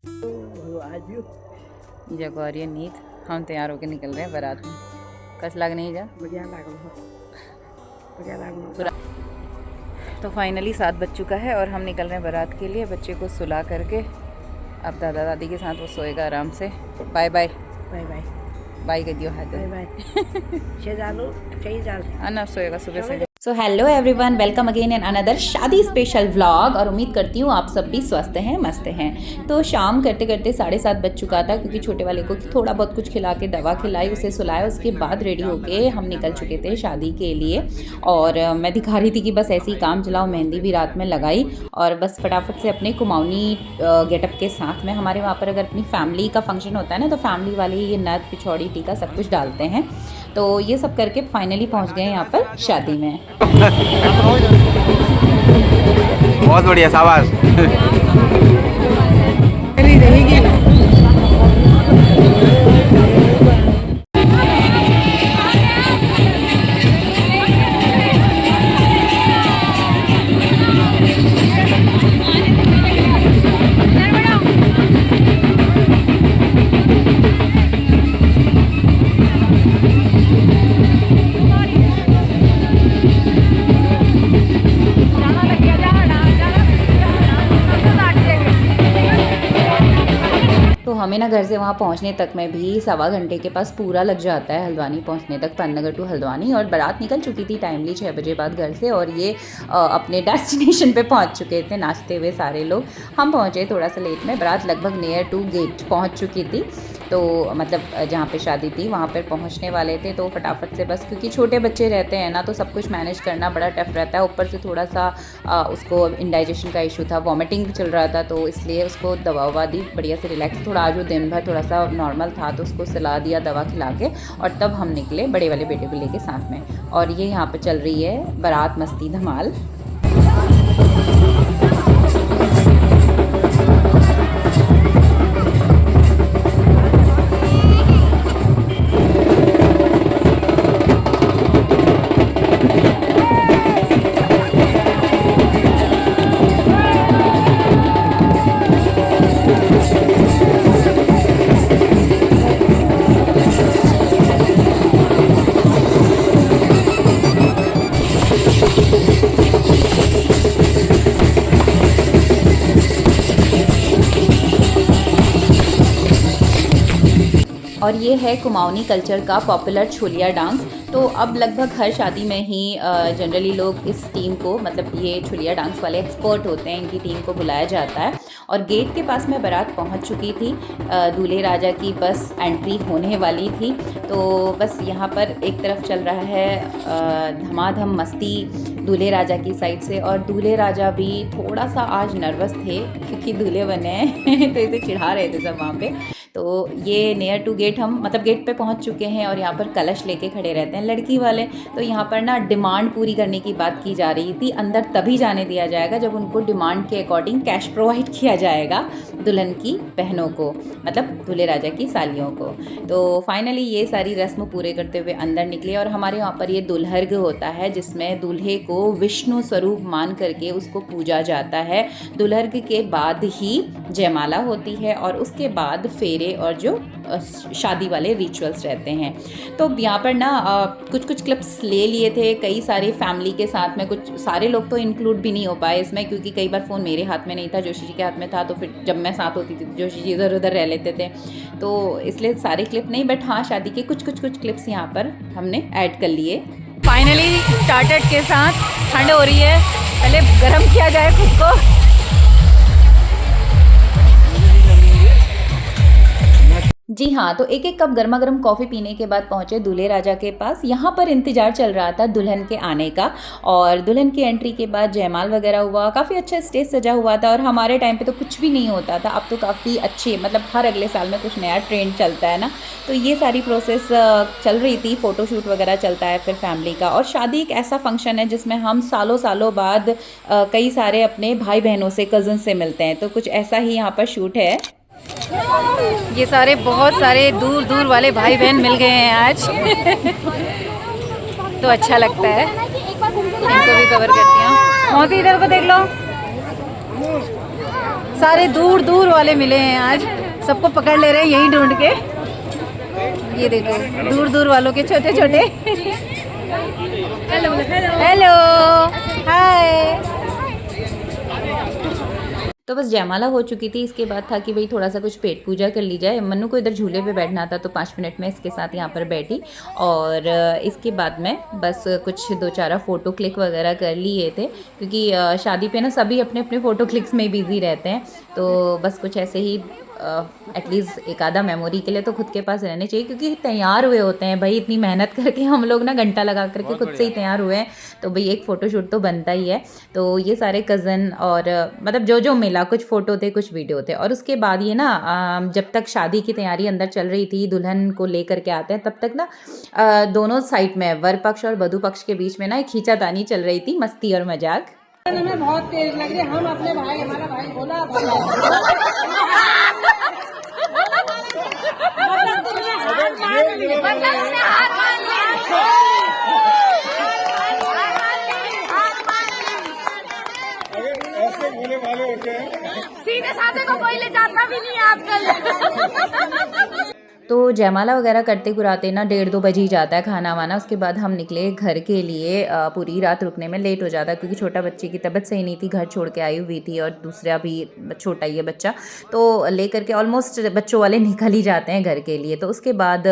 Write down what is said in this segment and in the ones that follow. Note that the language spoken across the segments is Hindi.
जगह आ रही है नींद। हम तैयार होके निकल रहे हैं बारात में। कस लाग नहीं जा बढ़िया लागल। तो फाइनली 7 बज चुका है और हम निकल रहे हैं बारात के लिए। बच्चे को सुला करके अब दादा दादी के साथ वो सोएगा आराम से। Bye bye bye bye bye कर दियो हाथ बाय बाय आना सोएगा सुबह से। So hello everyone, welcome again in another शादी स्पेशल व्लॉग। और उम्मीद करती हूँ आप सब भी स्वस्थ हैं, मस्त हैं। तो शाम करते करते 7:30 बज चुका था, क्योंकि छोटे वाले को थोड़ा बहुत कुछ खिला के दवा खिलाई, उसे सुलाया। उसके बाद रेडी होके हम निकल चुके थे शादी के लिए। और मैं दिखा रही थी कि बस ऐसे ही काम चलाओ। मेहंदी भी रात में लगाई और बस फटाफट से अपने कुमाऊनी गेटअप के साथ में, हमारे वहाँ पर अगर अपनी फैमिली का फंक्शन होता है ना, तो फैमिली वाले ये नथ पिछौड़ी टीका सब कुछ डालते हैं। तो ये सब करके फाइनली पहुँच गए यहाँ पर शादी में। बहुत बढ़िया, शाबाश। हमें ना घर से वहाँ पहुँचने तक में भी 1.25 घंटे के पास पूरा लग जाता है हल्द्वानी पहुँचने तक, पन्नगर टू हल्द्वानी। और बारात निकल चुकी थी टाइमली 6 बजे बाद घर से, और ये अपने डेस्टिनेशन पे पहुँच चुके थे नाचते हुए सारे लोग। हम पहुँचे थोड़ा सा लेट में। बारात लगभग नियर टू गेट पहुँच चुकी थी, तो मतलब जहाँ पे शादी थी वहाँ पर पहुँचने वाले थे। तो फटाफट से बस, क्योंकि छोटे बच्चे रहते हैं ना, तो सब कुछ मैनेज करना बड़ा टफ रहता है। ऊपर से थोड़ा सा उसको इंडाइजेशन का इशू था, वॉमिटिंग भी चल रहा था, तो इसलिए उसको दवा ववा दी, बढ़िया से रिलैक्स। थोड़ा आज वो दिन भर थोड़ा सा नॉर्मल था, तो उसको सुला दिया दवा खिला के, और तब हम निकले बड़े वाले बेटे को लेके साथ में। और ये यहाँ पर चल रही है बारात मस्ती धमाल। और ये है कुमाऊनी कल्चर का पॉपुलर छोलिया डांस। तो अब लगभग हर शादी में ही जनरली लोग इस टीम को, मतलब ये छोलिया डांस वाले एक्सपर्ट होते हैं, इनकी टीम को बुलाया जाता है। और गेट के पास में बारात पहुंच चुकी थी। दूल्हे राजा की बस एंट्री होने वाली थी। तो बस यहाँ पर एक तरफ चल रहा है धमाधम मस्ती दूल्हे राजा की साइड से। और दूल्हे राजा भी थोड़ा सा आज नर्वस थे, क्योंकि दूल्हे बने हैं तो इसे चिढ़ा रहे थे सब वहाँ पे। तो ये नियर टू गेट हम, मतलब गेट पे पहुंच चुके हैं, और यहाँ पर कलश लेके खड़े रहते हैं लड़की वाले। तो यहाँ पर ना डिमांड पूरी करने की बात की जा रही थी। अंदर तभी जाने दिया जाएगा जब उनको डिमांड के अकॉर्डिंग कैश प्रोवाइड किया जाएगा दुल्हन की बहनों को, मतलब दूल्हे राजा की सालियों को। तो फाइनली ये सारी रस्म पूरे करते हुए अंदर निकले। और हमारे वहाँ पर ये दुल्हर्ग होता है, जिसमें दूल्हे को विष्णु स्वरूप मान करके उसको पूजा जाता है। दुल्हर्ग के बाद ही जयमाला होती है, और उसके बाद फेरे और जो शादी वाले रिचुअल्स रहते हैं। तो यहाँ पर ना कुछ क्लिप्स ले लिए थे कई सारे फैमिली के साथ में। कुछ सारे लोग तो इंक्लूड भी नहीं हो पाए इसमें, क्योंकि कई बार फ़ोन मेरे हाथ में नहीं था, जोशी जी के हाथ में था। तो फिर जब मैं साथ होती थी तो जोशी जी इधर उधर रह लेते थे, तो इसलिए सारे क्लिप नहीं, बट हाँ शादी के कुछ क्लिप्स यहाँ पर हमने ऐड कर लिए। फाइनली स्टार्टेड के साथ ठंड हो रही है, पहले गर्म किया जाए खुद को। जी हाँ, तो एक कप गर्मा गर्म कॉफ़ी पीने के बाद पहुँचे दूल्हे राजा के पास। यहाँ पर इंतज़ार चल रहा था दुल्हन के आने का, और दुल्हन की एंट्री के बाद जयमाल वगैरह हुआ। काफ़ी अच्छा स्टेज सजा हुआ था, और हमारे टाइम पे तो कुछ भी नहीं होता था। अब तो काफ़ी अच्छे, मतलब हर अगले साल में कुछ नया ट्रेंड चलता है ना, तो ये सारी प्रोसेस चल रही थी। फ़ोटोशूट वगैरह चलता है फिर फैमिली का। और शादी एक ऐसा फंक्शन है जिसमें हम सालों बाद कई सारे अपने भाई बहनों से, कज़न से मिलते हैं। तो कुछ ऐसा ही यहाँ पर शूट है। ये सारे बहुत सारे दूर दूर वाले भाई बहन मिल गए हैं आज तो अच्छा लगता है। इनको भी कवर करती हूँ। मौसी इधर को देख लो, सारे दूर दूर वाले मिले हैं आज, सबको पकड़ ले रहे हैं यहीं ढूंढ के। ये देखो दूर दूर वालों के छोटे छोटे। Hello hello hi. तो बस जयमाला हो चुकी थी। इसके बाद था कि भाई थोड़ा सा कुछ पेट पूजा कर ली जाए। मन्नू को इधर झूले पे बैठना था तो 5 मिनट में इसके साथ यहाँ पर बैठी, और इसके बाद में बस कुछ 2-4 फ़ोटो क्लिक वगैरह कर लिए थे, क्योंकि शादी पे ना सभी अपने अपने फ़ोटो क्लिक्स में बिज़ी रहते हैं। तो बस कुछ ऐसे ही एटलीस्ट एक आधा मेमोरी के लिए तो खुद के पास रहने चाहिए, क्योंकि तैयार हुए होते हैं भाई, इतनी मेहनत करके हम लोग ना घंटा लगा करके खुद से ही तैयार हुए हैं, तो भाई एक फ़ोटोशूट तो बनता ही है। तो ये सारे कज़न और मतलब जो जो मिला, कुछ फ़ोटो थे कुछ वीडियो थे। और उसके बाद ये ना जब तक शादी की तैयारी अंदर चल रही थी, दुल्हन को ले करके आते हैं, तब तक ना दोनों साइड में वर पक्ष और वधू पक्ष के बीच में ना एक खींचातानी चल रही थी, मस्ती और मजाक। हमें बहुत तेज लग रही है, हम अपने भाई, हमारा भाई बोला ऐसे बोले वाले होते हैं, सीधे साधे को कोई ले जाता भी नहीं आजकल। तो जयमाला वगैरह करते कुराते ना 1:30-2 बज ही जाता है खाना वाना। उसके बाद हम निकले घर के लिए। पूरी रात रुकने में लेट हो जाता है, क्योंकि छोटा बच्चे की तबीयत सही नहीं थी, घर छोड़ के आई हुई थी, और दूसरा भी छोटा ही है बच्चा, तो ले करके ऑलमोस्ट बच्चों वाले निकल ही जाते हैं घर के लिए। तो उसके बाद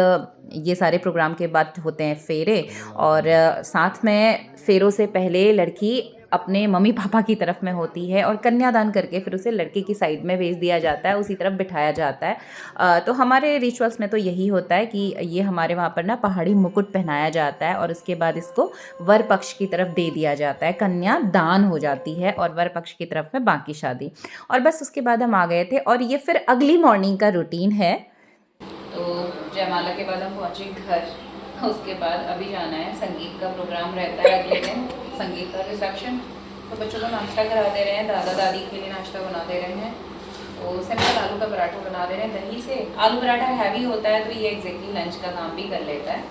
ये सारे प्रोग्राम के बाद होते हैं फेरे, और साथ में फेरों से पहले लड़की अपने मम्मी पापा की तरफ में होती है, और कन्यादान करके फिर उसे लड़के की साइड में भेज दिया जाता है, उसी तरफ बिठाया जाता है। तो हमारे रिचुअल्स में तो यही होता है कि ये हमारे वहाँ पर ना पहाड़ी मुकुट पहनाया जाता है, और उसके बाद इसको वर पक्ष की तरफ दे दिया जाता है, कन्या दान हो जाती है, और वर पक्ष की तरफ में बाकी शादी। और बस उसके बाद हम आ गए थे, और ये फिर अगली मॉर्निंग का रूटीन है। तो जयमाला के बाद हम पहुँचे घर। उसके बाद अभी जाना है, संगीत का प्रोग्राम रहता है अगले दिन, संगीत का रिसेप्शन। तो बच्चों को नाश्ता करा दे रहे हैं, दादा दादी के लिए नाश्ता बना दे रहे हैं। तो सिंपल आलू का पराठा बना दे रहे हैं दही से। आलू पराठा हैवी होता है, तो ये एग्जैक्टली लंच का काम भी कर लेता है।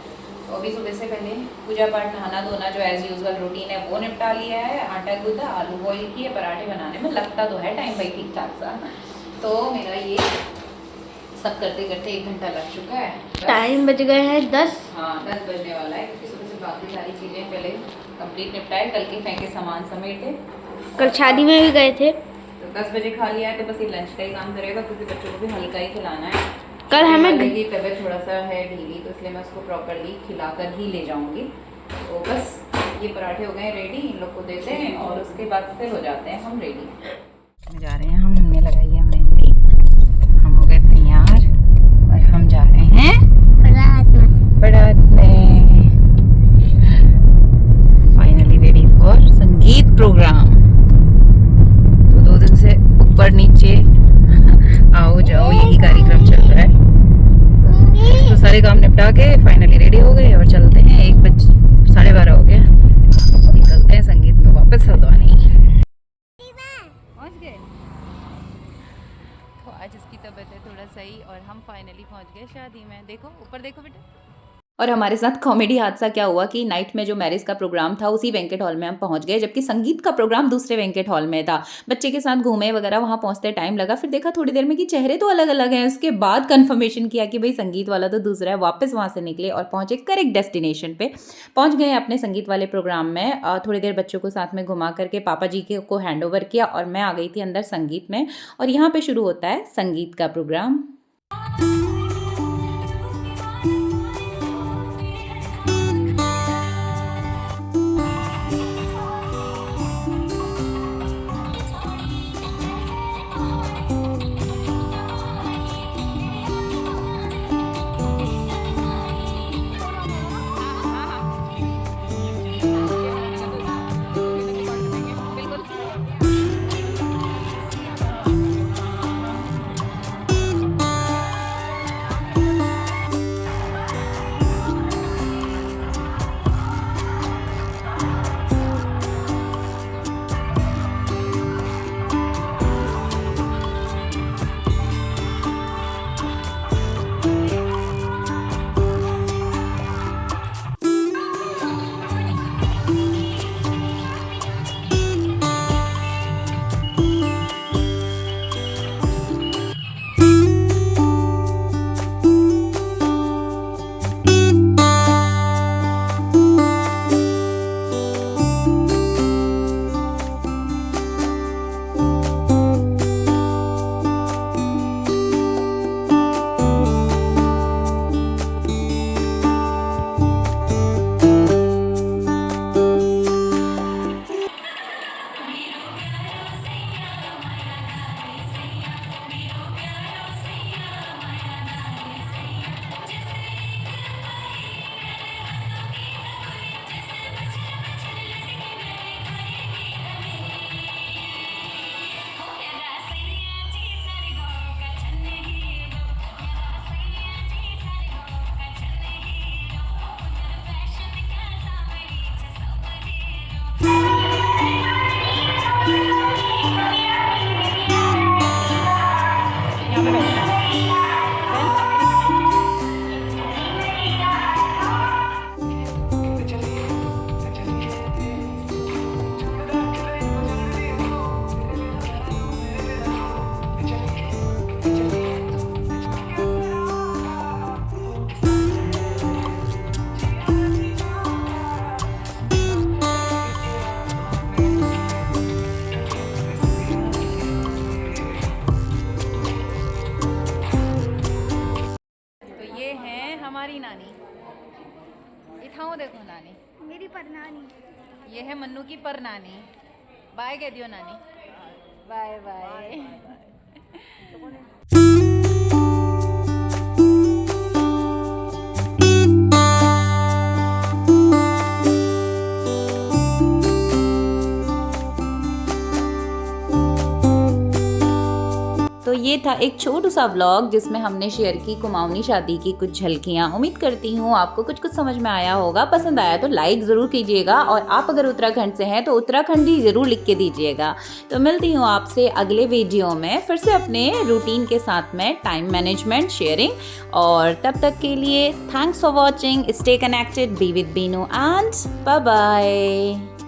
तो अभी सुबह से पहले पूजा पाठ, नहाना धोना जो एज़ यूजुअल रूटीन है वो निपटा लिया है। आटा गूंदा, आलू बॉईल किए, पराठे बनाने में लगता तो है टाइम भाई ठीक ठाक सा। तो मेरा ये सब करते करते 1 घंटा लग चुका है। टाइम बज गए हैं 10। हाँ 10 बजने वाला है, क्योंकि सुबह से बाकी सारी चीज़ें पहले कंप्लीट निपटाए, कल के फेंके सामान समेटे। कल शादी में भी गए थे। तो 10 बजे खा लिया है, तो बस ये लंच का ही काम करेगा, क्योंकि बच्चों को भी हल्का ही खिलाना है। कल हमें की तबीयत थोड़ा सा है ढीली, तो इसलिए मैं उसको प्रॉपरली खिलाकर ही ले जाऊँगी। तो बस ये पराठे हो गए रेडी, इन लोग को देते हैं, और उसके बाद फिर हो जाते हैं हम रेडी। जा रहे हैं हम, हमने लगाई है मेहंदी, हम हो गए तैयार, और हम जा रहे हैं बारात में। फाइनली रेडी फॉर संगीत प्रोग्राम। तो 2 दिन से ऊपर नीचे आओ जाओ यही कार्यक्रम चल रहा है। तो सारे काम निपटा के फाइनली रेडी हो गए, और चलते हैं। 1:12 हो गया, निकलते हैं संगीत में वापस हल्द्वानी। पहुँच गए। तो आज इसकी तबीयत है थोड़ा सही, और हम फाइनली पहुंच गए शादी में। देखो ऊपर देखो बेटा। और हमारे साथ कॉमेडी हादसा क्या हुआ कि नाइट में जो मैरिज का प्रोग्राम था उसी वेंकट हॉल में हम पहुंच गए, जबकि संगीत का प्रोग्राम दूसरे वेंकट हॉल में था। बच्चे के साथ घूमे वगैरह, वहां पहुंचते टाइम लगा, फिर देखा थोड़ी देर में कि चेहरे तो अलग अलग हैं। उसके बाद कंफर्मेशन किया कि भाई संगीत वाला तो दूसरा है। वापस वहां से निकले और पहुंचे करेक्ट डेस्टिनेशन पे, पहुंच गए अपने संगीत वाले प्रोग्राम में। थोड़ी देर बच्चों को साथ में घुमा करके पापा जी को हैंड ओवर किया, और मैं आ गई थी अंदर संगीत में। और यहाँ पे शुरू होता है संगीत का प्रोग्राम। तो ये है हमारी नानी। इठाओ देखो नानी, मेरी परनानी। ये है मन्नू की पर नानी। बाय कह दियो नानी। Bye bye. तो ये था एक छोटू सा व्लॉग जिसमें हमने शेयर की कुमाऊनी शादी की कुछ झलकियाँ। उम्मीद करती हूँ आपको कुछ कुछ समझ में आया होगा। पसंद आया तो लाइक ज़रूर कीजिएगा, और आप अगर उत्तराखंड से हैं तो उत्तराखंडी ज़रूर लिख के दीजिएगा। तो मिलती हूँ आपसे अगले वीडियो में फिर से अपने रूटीन के साथ में, टाइम मैनेजमेंट, शेयरिंग। और तब तक के लिए thanks for watching, stay connected, be with Binu and bye bye.